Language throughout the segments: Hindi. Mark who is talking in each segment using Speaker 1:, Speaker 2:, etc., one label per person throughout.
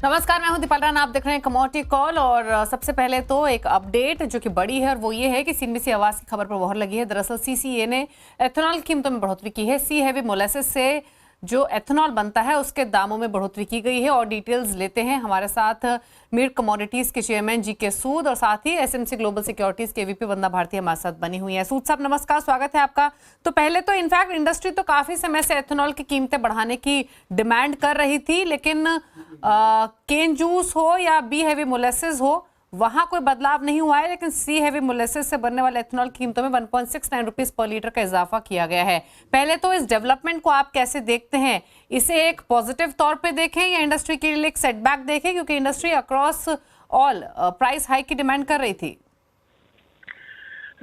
Speaker 1: नमस्कार, मैं हूं दीपाल राणा। आप देख रहे हैं कमोडिटी कॉल। और सबसे पहले तो एक अपडेट जो कि बड़ी है और वो ये है कि सीएनबीसी आवाज की खबर पर मोहर लगी है। दरअसल सीसीए ने एथेनॉल की कीमतों में बढ़ोतरी की है। सी हैवी मोलेसिस से जो एथेनॉल बनता है उसके दामों में बढ़ोतरी की गई है। और डिटेल्स लेते हैं हमारे साथ मीर कमोडिटीज के चेयरमैन जीके सूद और साथ ही एसएमसी ग्लोबल सिक्योरिटीज के वीपी वंदना भारती हमारे साथ बनी हुई है। सूद साहब नमस्कार, स्वागत है आपका। तो पहले तो इनफैक्ट इंडस्ट्री तो काफी समय से एथेनॉल की कीमतें बढ़ाने की डिमांड कर रही थी, लेकिन केन जूस हो या बी हैवी मोलेसिस हो वहां कोई बदलाव नहीं हुआ है, लेकिन सी हैवी मोलेसिस से बनने वाले एथेनॉल की कीमतों में 1.69 रुपीस पर लीटर का इजाफा किया गया है। पहले तो इस डेवलपमेंट को आप कैसे देखते हैं? इसे एक पॉजिटिव तौर पे देखें या इंडस्ट्री के लिए एक सेटबैक देखें, क्योंकि industry across all price hike की डिमांड कर रही थी।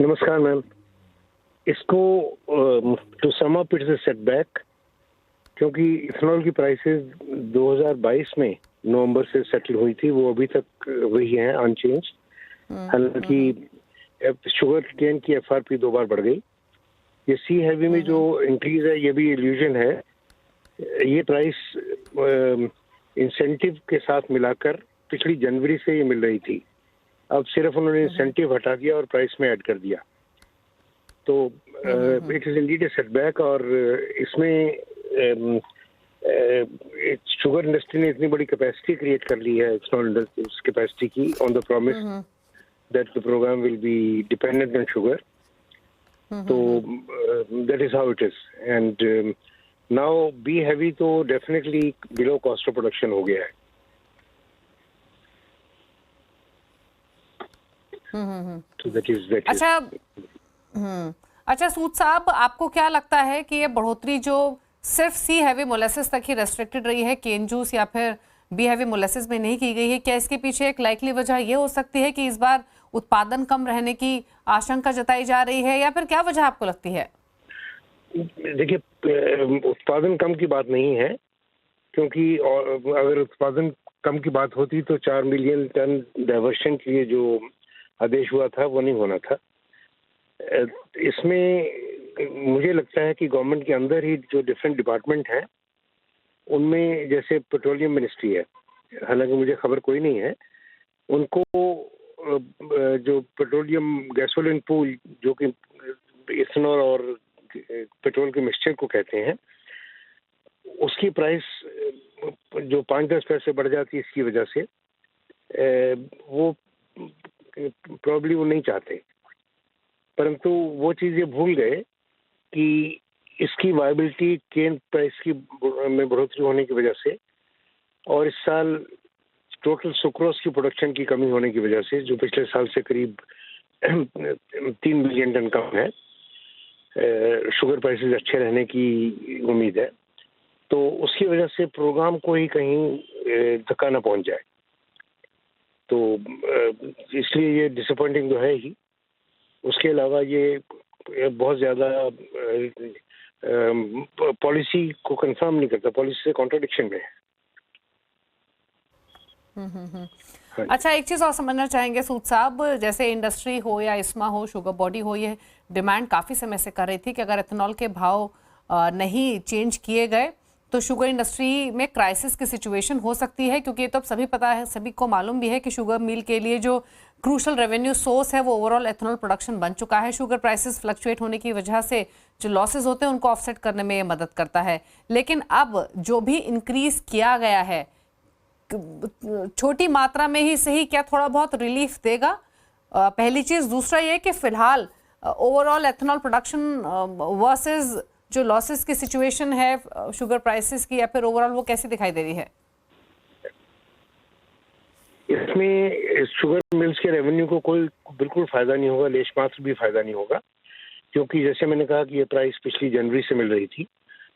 Speaker 2: नमस्कार मैम, इसको to sum up it's a setback, क्योंकि इथेनॉल की प्राइसेस 2022 में नवंबर से सेटल हुई थी, वो अभी तक वही है अनचेंज। हालांकि शुगर केन की एफआरपी 2 बार बढ़ गई। ये सी हैवी में जो इंक्रीज है ये भी इल्यूजन है। ये प्राइस इंसेंटिव के साथ मिलाकर पिछली जनवरी से ये मिल रही थी। अब सिर्फ उन्होंने इंसेंटिव हटा दिया और प्राइस में ऐड कर दिया, तो it is Indeed A setback. और इसमें शुगर इंडस्ट्री ने इतनी बड़ी कैपेसिटी क्रिएट कर ली है, इथेनॉल कैपेसिटी की, on the promise that the programme will be dependent on sugar. तो that is how it is. And now B heavy तो definitely below cost of production हो गया है। तो दैट इज
Speaker 1: अच्छा सूद साहब, आपको क्या लगता है कि ये बढ़ोतरी जो सिर्फ सी हैवी मोलेसिस तक ही रेस्ट्रिक्टेड रही है, केन जूस या फिर बी हैवी मोलेसिस में नहीं की गई है, क्या इसके पीछे एक लाइकली वजह ये हो सकती है कि इस बार उत्पादन कम रहने की आशंका जताई जा रही है, या फिर क्या वजह आपको लगती है?
Speaker 2: देखिए, उत्पादन कम की बात नहीं है, क्योंकि अगर उत्पादन कम की बात होती तो 4 मिलियन टन डाइवर्शन के लिए जो आदेश हुआ था वो नहीं होना था। इसमें मुझे लगता है कि गवर्नमेंट के अंदर ही जो डिफरेंट डिपार्टमेंट हैं उनमें, जैसे पेट्रोलियम मिनिस्ट्री है, हालांकि मुझे खबर कोई नहीं है, उनको जो पेट्रोलियम गैसोलीन पूल जो कि इथेनॉल और पेट्रोल के मिक्सचर को कहते हैं, उसकी प्राइस जो 5-10 पैसे बढ़ जाती है इसकी वजह से, वो प्रॉब्ली वो नहीं चाहते। परंतु वो चीज़ ये भूल गए कि इसकी वायबिलिटी केन प्राइस की में बढ़ोतरी होने की वजह से और इस साल टोटल सुक्रोज की प्रोडक्शन की कमी होने की वजह से, जो पिछले साल से करीब 3 मिलियन टन कम है, शुगर प्राइसेस अच्छे रहने की उम्मीद है। तो उसकी वजह से प्रोग्राम को ही कहीं धक्का न पहुंच जाए, तो इसलिए ये डिसअपॉइंटिंग तो है ही। उसके अलावा ये बहुत ज़्यादा पॉलिसी को कंफर्म नहीं करता, पॉलिसी से कॉन्ट्रडिक्शन में है।
Speaker 1: अच्छा, एक चीज़ और समझना चाहेंगे सूद साहब, जैसे इंडस्ट्री हो या इस्मा हो, शुगर बॉडी हो, ये डिमांड काफ़ी समय से कर रही थी कि अगर एथेनॉल के भाव नहीं चेंज किए गए तो शुगर इंडस्ट्री में क्राइसिस की सिचुएशन हो सकती है, क्योंकि ये तो अब सभी पता है, सभी को मालूम भी है कि शुगर मिल के लिए जो क्रूशल रेवेन्यू सोर्स है वो ओवरऑल एथेनॉल प्रोडक्शन बन चुका है। शुगर प्राइसेस फ्लक्चुएट होने की वजह से जो लॉसेज होते हैं उनको ऑफसेट करने में ये मदद करता है। लेकिन अब जो भी इंक्रीज किया गया है, छोटी मात्रा में ही सही, क्या थोड़ा बहुत रिलीफ देगा? पहली चीज। दूसरा ये कि फिलहाल ओवरऑल एथेनॉल प्रोडक्शन वर्सेस जो लॉसेस की सिचुएशन है शुगर प्राइसेस की, या फिर ओवरऑल वो कैसी दिखाई दे रही है?
Speaker 2: इसमें शुगर मिल्स के रेवेन्यू को कोई बिल्कुल फायदा नहीं होगा, लेश मात्र भी फायदा नहीं होगा, क्योंकि जैसे मैंने कहा कि ये प्राइस पिछली जनवरी से मिल रही थी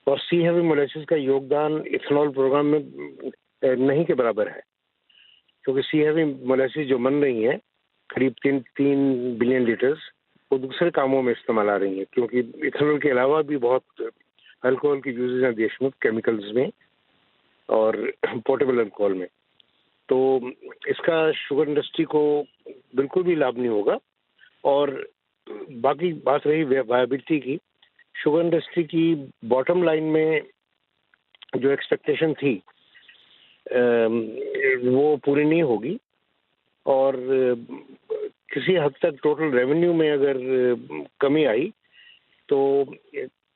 Speaker 2: और सी हैवी मोलेसिस का योगदान इथेनॉल प्रोग्राम में नहीं के बराबर है, क्योंकि सी हैवी मोलेसिस जो बन रही है करीब 3 बिलियन लीटर्स, वो दूसरे कामों में इस्तेमाल आ रही है, क्योंकि इथेनॉल के अलावा भी बहुत अल्कोहल की यूजेज हैं देश में, केमिकल्स में और पोर्टेबल अल्कोहल में। तो इसका शुगर इंडस्ट्री को बिल्कुल भी लाभ नहीं होगा। और बाकी बात रही वायबिलिटी की, शुगर इंडस्ट्री की बॉटम लाइन में जो एक्सपेक्टेशन थी वो पूरी नहीं होगी और किसी हद तक टोटल रेवेन्यू में अगर कमी आई तो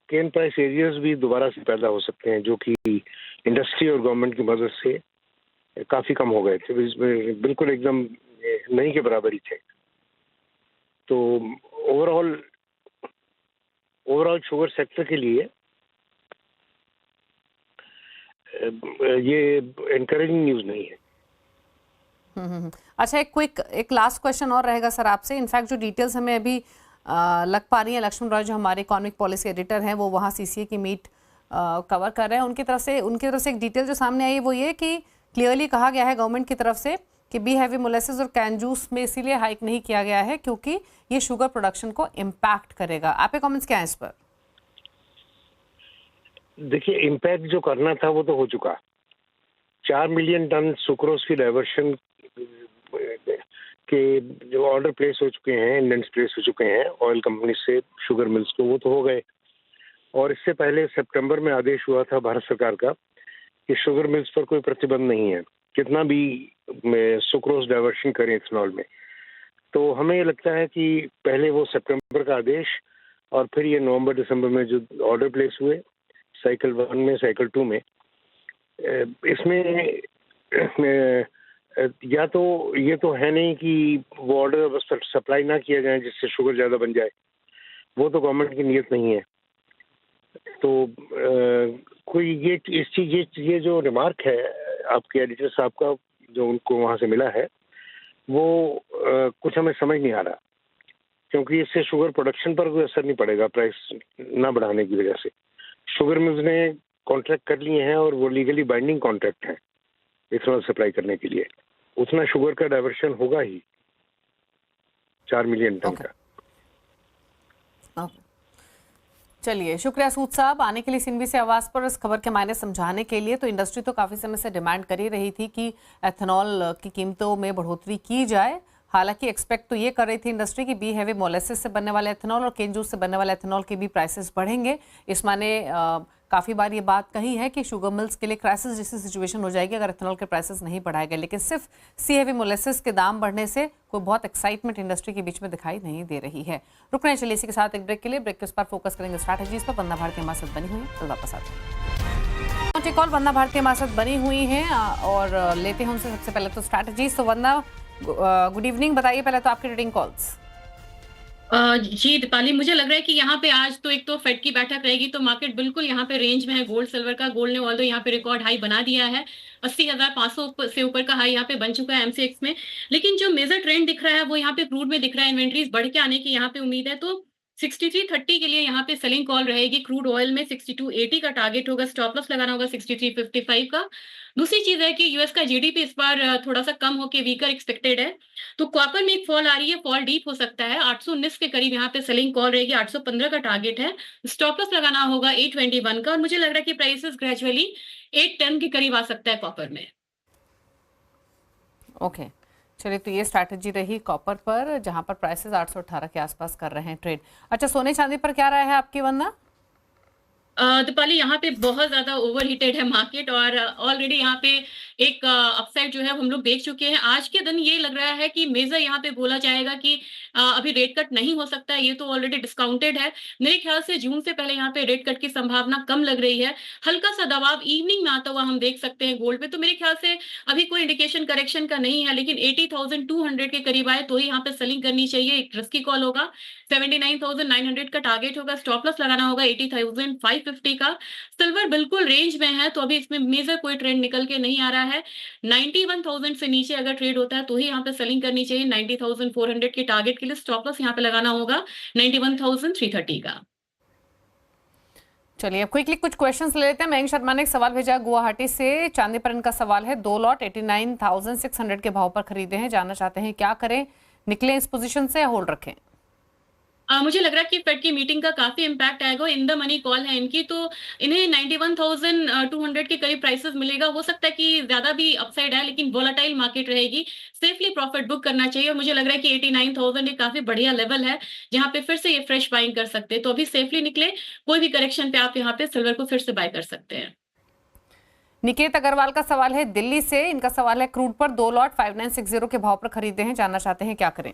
Speaker 2: केन प्राइस एरियाज भी दोबारा से पैदा हो सकते हैं, जो कि इंडस्ट्री और गवर्नमेंट की मदद से काफ़ी कम हो गए थे, बिल्कुल एकदम नहीं के बराबर ही थे। तो ओवरऑल शुगर सेक्टर के लिए ये एनकरेजिंग न्यूज़ नहीं है।
Speaker 1: अच्छा, एक लास्ट क्वेश्चन और रहेगा सर आपसे। इनफैक्ट जो डिटेल्स हमें अभी लग पा रही है, लक्ष्मण रॉय जो हमारे इकोनॉमिक पॉलिसी एडिटर हैं, वो वहाँ सीसीए की मीट कवर कर रहे हैं। उनकी तरफ से एक डिटेल जो सामने आई वो ये कि क्लियरली कहा गया है गवर्नमेंट की तरफ से कि बी हैवी मोलेसेस और कैन जूस में इसीलिए हाइक नहीं किया गया है क्योंकि ये शुगर प्रोडक्शन को इम्पैक्ट करेगा। आपके कमेंट्स क्या हैं इस पर?
Speaker 2: देखिए, इम्पैक्ट जो करना था वो तो हो चुका। 4 मिलियन टन सुक्रोज की डाइवर्शन के जो ऑर्डर प्लेस हो चुके हैं, इंडेंस प्लेस हो चुके हैं ऑयल कंपनी से शुगर मिल्स को, वो तो हो गए। और इससे पहले सितंबर में आदेश हुआ था भारत सरकार का कि शुगर मिल्स पर कोई प्रतिबंध नहीं है, कितना भी सुक्रोज डाइवर्शन करें इथेनॉल में। तो हमें ये लगता है कि पहले वो सितंबर का आदेश और फिर ये नवंबर दिसंबर में जो ऑर्डर प्लेस हुए साइकिल 1 में, साइकिल 2 में, इसमें या तो ये तो है नहीं कि वो ऑर्डर बस सप्लाई ना किया जाए जिससे शुगर ज़्यादा बन जाए, वो तो गवर्नमेंट की नीयत नहीं है। तो कोई ये जो रिमार्क है आपके एडिटर साहब का जो उनको वहाँ से मिला है, वो कुछ हमें समझ नहीं आ रहा, क्योंकि इससे शुगर प्रोडक्शन पर कोई असर नहीं पड़ेगा प्राइस ना बढ़ाने की वजह से। शुगर मिल्स ने कॉन्ट्रैक्ट कर लिए हैं और वो लीगली बाइंडिंग कॉन्ट्रैक्ट है इथेनॉल सप्लाई करने के लिए। उतना शुगर का डाइवर्शन होगा ही 4 मिलियन टन का।
Speaker 1: चलिए, शुक्रिया सूद साहब आने के लिए सिंबी से आवाज पर इस खबर के मायने समझाने के लिए। तो इंडस्ट्री तो काफी समय से डिमांड कर ही रही थी कि एथेनॉल की कीमतों में बढ़ोतरी की जाए। हालांकि एक्सपेक्ट तो ये कर रही थी इंडस्ट्री की बी हैवी मोलेसेस से बनने वाले एथेनॉल और केन जूस से बनने वाले एथेनॉल के भी प्राइसेस बढ़ेंगे। इस माने काफ़ी बार ये बात कही है कि शुगर मिल्स के लिए क्राइसिस जैसी सिचुएशन हो जाएगी अगर एथेनॉल के प्राइसेस नहीं बढ़ाए गए। लेकिन सिर्फ सी हैवी मोलेसेस के दाम बढ़ने से कोई बहुत एक्साइटमेंट इंडस्ट्री के बीच में दिखाई नहीं दे रही है। रुक रहे हैं, चलिए इसी के साथ एक ब्रेक के लिए। ब्रेक के उस पर फोकस करेंगे स्ट्रैटेजीज पर। वंदना भारती हमारे साथ बनी हुई है, कल वापस आते हैं। कॉल वंदना भारती हमारे साथ बनी हुई हैं और लेते हैं उनसे सबसे पहले तो स्ट्रैटेजीज। तो वंदना, गुड इवनिंग, बताइए पहले तो आपके ट्रेडिंग कॉल्स।
Speaker 3: जी दीपाली, मुझे लग रहा है कि यहाँ पे आज तो एक तो फेड की बैठक रहेगी, तो मार्केट बिल्कुल यहाँ पे रेंज में है गोल्ड सिल्वर का। गोल्ड ने ऑल्दो यहाँ पे रिकॉर्ड हाई बना दिया है, 80,500 से ऊपर का हाई यहाँ पे बन चुका है एमसीएक्स में। लेकिन जो मेजर ट्रेंड दिख रहा है वो यहाँ पे क्रूड में दिख रहा है। इन्वेंट्रीज बढ़ के आने की यहाँ पे उम्मीद है, तो 6330 के लिए यहाँ पे सेलिंग कॉल रहेगी। क्रूड ऑयल में 6280 का टारगेट होगा, स्टॉप लॉस लगाना होगा 6355 का। दूसरी चीज है कि यूएस का जीडीपी इस बार थोड़ा सा कम होके वीकर एक्सपेक्टेड है, तो कॉपर में एक फॉल आ रही है, फॉल डीप हो सकता है। 819 के करीब यहाँ पे सेलिंग कॉल रहेगी, 815 का टारगेट है, स्टॉप लॉस लगाना होगा 821 का। और मुझे लग रहा है कि प्राइसेस ग्रेजुअली 810 के करीब आ सकता है कॉपर में।
Speaker 1: ओके, चलिए, तो ये स्ट्रैटेजी रही कॉपर पर, जहां पर प्राइसेस 818 के आसपास कर रहे हैं ट्रेड। अच्छा, सोने चांदी पर क्या राय है आपकी वंदना?
Speaker 3: दीपाली, यहाँ पे बहुत ज्यादा ओवर हीटेड है मार्केट और ऑलरेडी यहाँ पे एक अपसाइड जो है हम लोग देख चुके हैं। आज के दिन ये लग रहा है कि मेजर यहाँ पे बोला जाएगा कि अभी रेट कट नहीं हो सकता है, ये तो ऑलरेडी डिस्काउंटेड है। मेरे ख्याल से जून से पहले यहाँ पे रेट कट की संभावना कम लग रही है। हल्का सा दबाव इवनिंग में आता हुआ हम देख सकते हैं गोल्ड पे, तो मेरे ख्याल से अभी कोई इंडिकेशन करेक्शन का नहीं है, लेकिन 80,200 के करीब आए तो ही यहाँ पे सेलिंग करनी चाहिए। एक रिस्की कॉल होगा, 79,900 का टारगेट होगा, स्टॉप लॉस लगाना होगा 80,550 का। सिल्वर बिल्कुल रेंज में है, तो अभी इसमें मेजर कोई ट्रेंड निकल के नहीं आ रहा है। 91,000 से नीचे अगर ट्रेड होता है तो ही यहाँ पे सेलिंग करनी चाहिए। 90,400 के टारगेट के लिए स्टॉप लॉस यहाँ पे लगाना होगा 91,330 का।
Speaker 1: चलिए, अब क्विकली कुछ क्वेश्चंस ले लेते हैं। मयंक शर्मा ने एक सवाल भेजा गुवाहाटी से, चांदी पर इनका सवाल है। 2 लॉट 89,600 के भाव पर खरीदे हैं, जानना चाहते हैं क्या करें, निकले इस पोजीशन से या होल्ड रखें?
Speaker 3: मुझे लग रहा है कि फेड की मीटिंग का काफी इम्पैक्ट आएगा। इन द मनी कॉल है इनकी, तो इन्हें 91,200 के करीब प्राइसेस मिलेगा। हो सकता है कि ज्यादा भी अपसाइड है, लेकिन वोलेटाइल मार्केट रहेगी, सेफली प्रॉफिट बुक करना चाहिए। और मुझे लग रहा है कि 89,000 एक काफी बढ़िया लेवल है जहां पे फिर से ये फ्रेश बाइंग कर सकते हैं। तो अभी सेफली निकले, कोई भी करेक्शन पे आप यहाँ पे सिल्वर को फिर से बाय कर सकते हैं।
Speaker 1: निकेत अग्रवाल का सवाल है दिल्ली से। इनका सवाल है क्रूड पर 2 लॉट 5960 के भाव पर खरीदे हैं, जानना चाहते हैं क्या करें।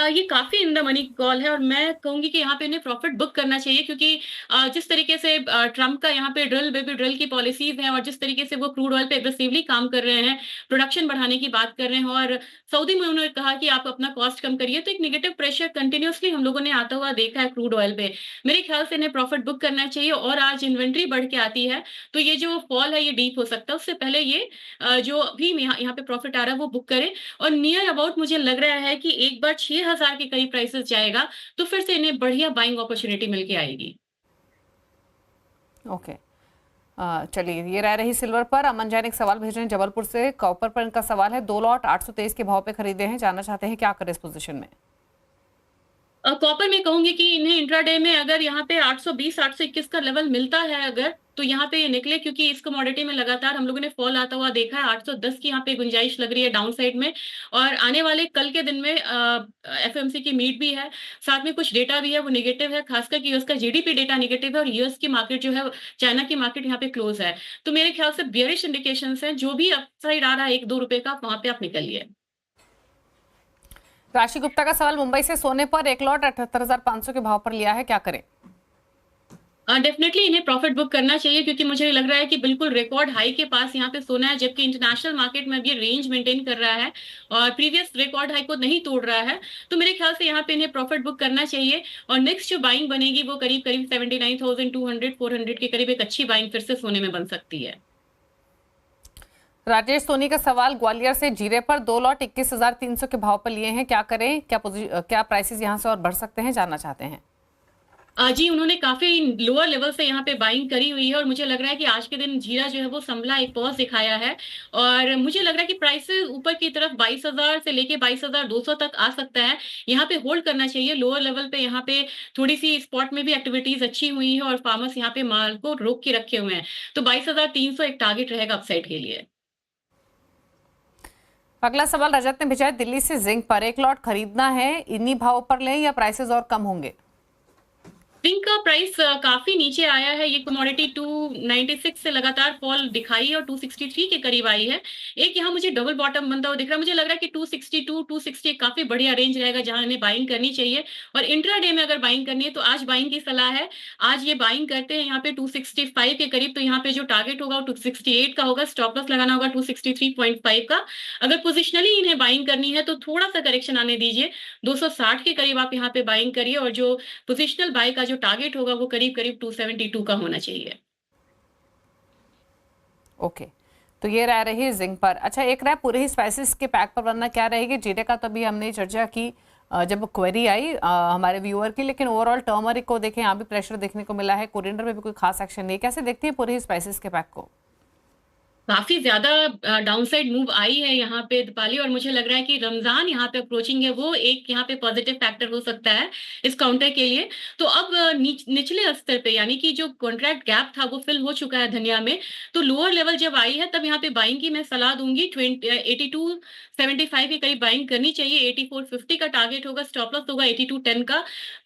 Speaker 3: ये काफी इन द मनी कॉल है और मैं कहूंगी कि यहाँ पे इन्हें प्रॉफिट बुक करना चाहिए, क्योंकि जिस तरीके से ट्रम्प का यहाँ पे ड्रिल बेबी ड्रिल की पॉलिसीज हैं और जिस तरीके से वो क्रूड ऑयल पे एग्रेसिवली काम कर रहे हैं, प्रोडक्शन बढ़ाने की बात कर रहे हैं, और सऊदी में उन्होंने कहा कि आप अपना कॉस्ट कम करिए, तो एक नेगेटिव प्रेशर कंटिन्यूअसली हम लोगों ने आता हुआ देखा है क्रूड ऑयल पे। मेरे ख्याल से इन्हें प्रॉफिट बुक करना चाहिए, और आज इन्वेंट्री बढ़ के आती है तो ये जो फॉल है ये डीप हो सकता है। उससे पहले ये जो अभी यहाँ पे प्रॉफिट आ रहा है वो बुक करें, और नियर अबाउट मुझे लग रहा है कि एक बार 6000 के करीब प्राइसेस जाएगा तो फिर से इन्हें बढ़िया बाइंग अपॉर्चुनिटी मिलके आएगी।
Speaker 1: ओके, चलिए ये रह रही सिल्वर पर। अमन जैन एक सवाल भेज रहे हैं जबलपुर से। कॉपर पर इनका सवाल है 2 लॉट 823 के भाव पे खरीदे हैं, जानना चाहते हैं क्या करें इस पोजीशन में।
Speaker 3: कॉपर में कहूंगी कि इन्हें इंट्राडे में अगर यहाँ पे 820 821 का लेवल मिलता है अगर, तो यहाँ पे ये निकले, क्योंकि इस कमोडिटी में लगातार हम लोगों ने फॉल आता हुआ देखा है। 810 की यहाँ पे गुंजाइश लग रही है डाउन साइड में, और आने वाले कल के दिन में एफएमसी की मीट भी है, साथ में कुछ डेटा भी है वो नेगेटिव है, खासकर कि यूएस का जीडीपी डेटा नेगेटिव है, और यूएस की मार्केट जो है, चाइना की मार्केट यहाँ पे क्लोज है। तो मेरे ख्याल से बियरिश इंडिकेशन है, जो भी अपसाइड आ रहा है 1-2 रुपए का, वहां पे आप निकलिए।
Speaker 1: राशि गुप्ता का सवाल मुंबई से। सोने पर 1 लॉट 78,500 के भाव पर लिया है, क्या करें।
Speaker 3: डेफिनेटली इन्हें प्रॉफिट बुक करना चाहिए, क्योंकि मुझे लग रहा है कि बिल्कुल रिकॉर्ड हाई के पास यहाँ पे सोना है, जबकि इंटरनेशनल मार्केट में भी रेंज मेंटेन कर रहा है और प्रीवियस रिकॉर्ड हाई को नहीं तोड़ रहा है। तो मेरे ख्याल से यहाँ पे इन्हें प्रॉफिट बुक करना चाहिए, और नेक्स्ट जो बाइंग बनेगी वो करीब करीब 79,200 400 के करीब एक अच्छी बाइंग फिर से सोने में बन सकती है।
Speaker 1: राजेश सोनी का सवाल ग्वालियर से। जीरे पर 2 लॉट 21,300 के भाव पर लिए हैं, क्या करें, क्या प्राइसेस यहाँ से और बढ़ सकते हैं, जानना चाहते हैं।
Speaker 3: जी, उन्होंने काफी लोअर लेवल से यहाँ पे बाइंग करी हुई है, और मुझे लग रहा है कि आज के दिन जीरा जो है वो संभला, एक पॉज दिखाया है, और मुझे लग रहा है कि प्राइसेस ऊपर की तरफ 22,000 से लेके 22,200 तक आ सकता है। यहाँ पे होल्ड करना चाहिए लोअर लेवल पे। यहाँ पे थोड़ी सी स्पॉट में भी एक्टिविटीज अच्छी हुई है, और फार्मर्स यहाँ पे माल को रोक के रखे हुए हैं, तो 22,300 एक टारगेट रहेगा अपसाइड के लिए।
Speaker 1: अगला सवाल रजत ने भेजा है दिल्ली से। जिंक पर 1 लॉट खरीदना है, इन्हीं भाव पर लें या प्राइसेस और कम होंगे।
Speaker 3: जिंक का प्राइस काफी नीचे आया है, ये कमोडिटी 296 से लगातार फॉल दिखाई है और 263 के करीब आई है। एक यहाँ मुझे डबल बॉटम बनता हुआ दिख रहा है, मुझे लग रहा है कि 262 260 काफी बढ़िया रेंज रहेगा जहां इन्हें बाइंग करनी चाहिए, और इंट्राडे में अगर बाइंग करनी है तो आज बाइंग की सलाह है। आज ये बाइंग करते हैं यहाँ पे 265 के करीब, तो यहाँ पे जो टारगेट होगा वो 268 का होगा, स्टॉप लॉस लगाना होगा 263.5 का। अगर पोजिशनली इन्हें बाइंग करनी है तो थोड़ा सा करेक्शन आने दीजिए, 260 के करीब आप यहाँ पे बाइंग करिए, और जो पोजिशनल बाय का जो टारगेट होगा वो करीब करीब 272 का होना चाहिए।
Speaker 1: ओके, तो ये रह रही है जिंक पर। अच्छा, एक रहा पूरे ही स्पाइसेस के पैक पर वरना क्या रहेगी। जीरे का तभी हमने चर्चा की जब क्वेरी आई हमारे व्यूअर की, लेकिन ओवरऑल टर्मरिक को देखें, यहाँ भी प्रेशर देखने को मिला है, कोरिएंडर में भी कोई खास एक्शन नहीं। कैसे देखती है पूरे ही स्पाइसेस के पैक को।
Speaker 3: काफी ज्यादा डाउनसाइड मूव आई है यहाँ पे दीपाली, और मुझे लग रहा है कि रमजान यहाँ पे अप्रोचिंग है, वो एक यहाँ पे पॉजिटिव फैक्टर हो सकता है इस काउंटर के लिए। तो अब निचले स्तर पे यानी कि जो कॉन्ट्रैक्ट गैप था वो फिल हो चुका है धनिया में, तो लोअर लेवल जब आई है तब यहाँ पे बाइंग की मैं सलाह दूंगी। 82.75 के करीब बाइंग करनी चाहिए, 84.50 का टारगेट होगा, स्टॉप लॉस होगा 82.10 का।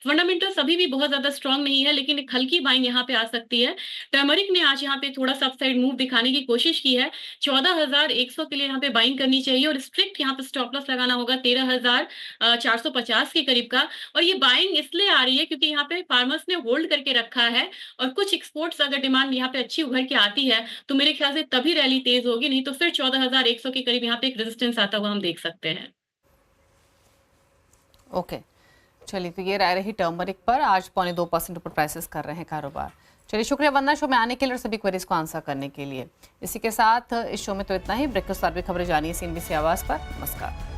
Speaker 3: फंडामेंटल्स अभी भी बहुत ज्यादा स्ट्रॉन्ग नहीं है, लेकिन एक हल्की बाइंग यहाँ पे आ सकती है। टर्मरिक ने आज यहाँ पे थोड़ा सा अपसाइड मूव दिखाने की कोशिश की है, 14,100 के लिए यहाँ पे बाइंग करनी चाहिए, और स्ट्रिक्ट यहाँ पे स्टॉप लॉस लगाना होगा 13,450 के करीब का। और ये बाइंग इसलिए आ रही है क्योंकि यहाँ पे फार्मर्स ने होल्ड करके रखा है, और कुछ एक्सपोर्ट्स अगर डिमांड यहाँ पे अच्छी उभर के आती है तो मेरे ख्याल से तभी रैली तेज होगी, नहीं तो फिर 14,100 के करीब यहाँ पे एक रेजिस्टेंस आता हुआ हम देख सकते हैं।
Speaker 1: ओके, चलिए, तो ये रह रही टर्मरिक पर। आज 0.2% ऊपर प्राइसेस कर रहे हैं कारोबार। चलिए, शुक्रिया वंदना शो में आने के लिए और सभी क्वेरीज को आंसर करने के लिए। इसी के साथ इस शो में तो इतना ही। ब्रेक के साथ भी खबरें जानिए CNBC आवाज पर। नमस्कार।